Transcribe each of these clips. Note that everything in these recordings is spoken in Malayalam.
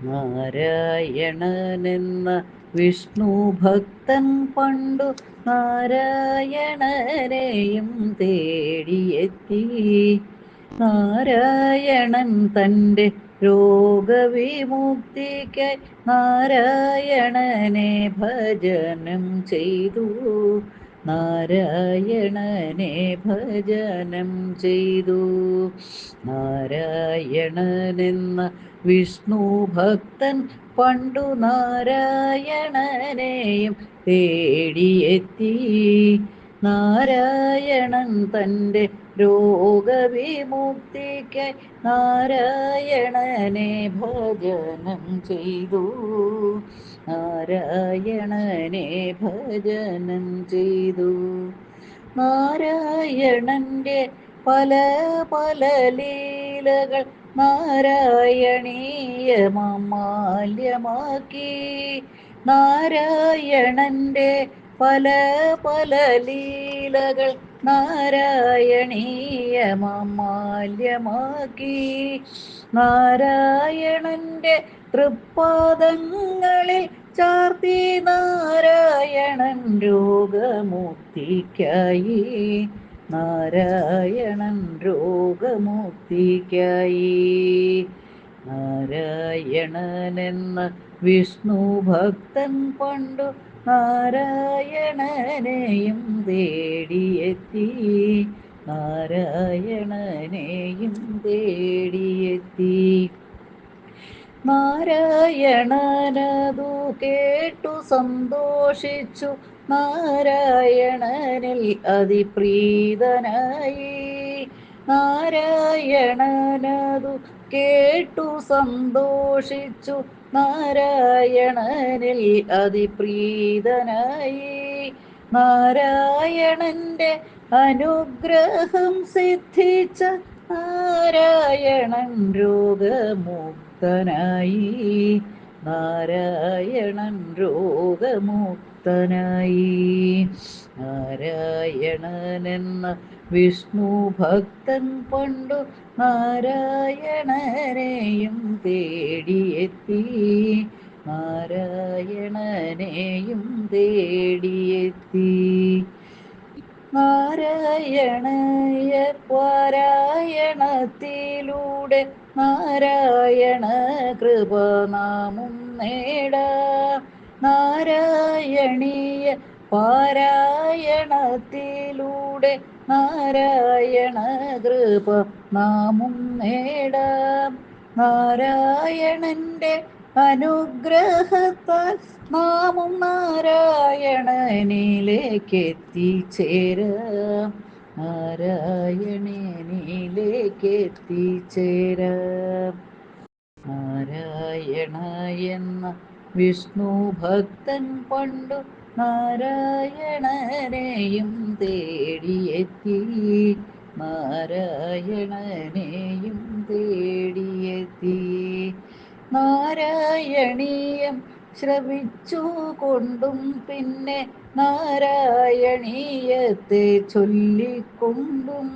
നാരായണനെന്ന വിഷ്ണു ഭക്തൻ പണ്ടു നാരായണനെയും തേടിയെത്തി. നാരായണൻ തൻ്റെ രോഗവിമുക്തിക്കായി നാരായണനെ ഭജനം ചെയ്തു. നാരായണനെ ഭജനം ചെയ്തു. നാരായണനെന്ന വിഷ്ണു ഭക്തൻ പണ്ടു നാരായണനെയും തേടിയെത്തി. നാരായണൻ തൻ്റെ രോഗവിമുക്തിക്കായി നാരായണനെ ഭജനം ചെയ്തു. നാരായണനെ ഭജനം ചെയ്തു. നാരായണൻ്റെ പല പല ലീലകൾ നാരായണീയ മാല്യമാക്കി. നാരായണൻ്റെ പല പല ലീലകൾ നാരായണീയ മാല്യമാക്കി. നാരായണൻ്റെ തൃപ്പാദങ്ങളിൽ ചാർത്തി നാരായണൻ രോഗമുക്തിക്കായി. നാരായണൻ രോഗമുക്തിക്കായി. നാരായണനെന്ന വിഷ്ണു ഭക്തൻ പണ്ടു നാരായണനെയും തേടിയെത്തി. നാരായണനെയും തേടിയെത്തി. നാരായണനതു കേട്ടു സന്തോഷിച്ചു നാരായണനിൽ അതിപ്രീതനായി. നാരായണനതു കേട്ടു സന്തോഷിച്ചു നാരായണനിൽ അതിപ്രീതനായി. നാരായണൻ്റെ അനുഗ്രഹം സിദ്ധിച്ച നാരായണൻ രോഗമുക്തനായി. നാരായണൻ രോഗമുക്തനായി. നാരായണനെന്ന വിഷ്ണു ഭക്തൻ പണ്ടു നാരായണനെയും തേടിയെത്തി. നാരായണനെയും തേടിയെത്തി. നാരായണയ പാരായണത്തിലൂടെ നാരായണ കൃപ നാമും നേടാം. നാരായണീയ പാരായണത്തിലൂടെ നാരായണ കൃപ നാമും നേടാം. നാരായണൻ്റെ അനുഗ്രഹത്താൽ നാമും നാരായണനിലേക്കെത്തിച്ചേരാം. നാരായണനിലേക്കെത്തിച്ചേരാം. നാരായണ എന്ന വിഷ്ണു ഭക്തൻ പണ്ടു നാരായണനെയും തേടിയെത്തി. നാരായണനെയും തേടിയെത്തി. നാരായണീയം ശ്രവിച്ചു കൊണ്ടും പിന്നെ നാരായണീയത്തെ ചൊല്ലിക്കൊണ്ടും.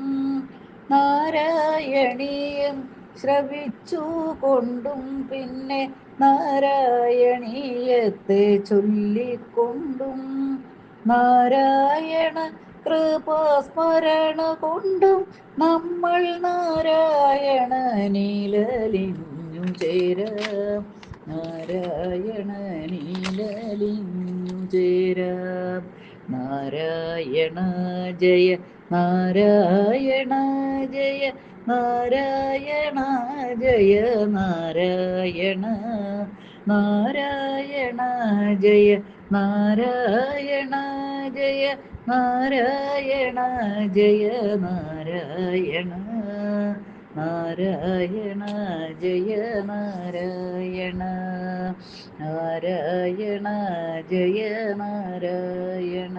നാരായണീയം ശ്രവിച്ചു കൊണ്ടും പിന്നെ നാരായണീയത്തെ ചൊല്ലിക്കൊണ്ടും. നാരായണ കൃപാസ്മരണ കൊണ്ടും നമ്മൾ നാരായണനിലലിഞ്ഞു ചേരാം. നാരായണനിലലിഞ്ഞു ചേരാം. നാരായണ ജയ നാരായണ ജയ നാരായണ ജയ നാരായണ. നാരായണ ജയ നാരായണ ജയ നാരായണ ജയ നാരായണ. നാരായണ ജയ നാരായണ. നാരായണ ജയ നാരായണ.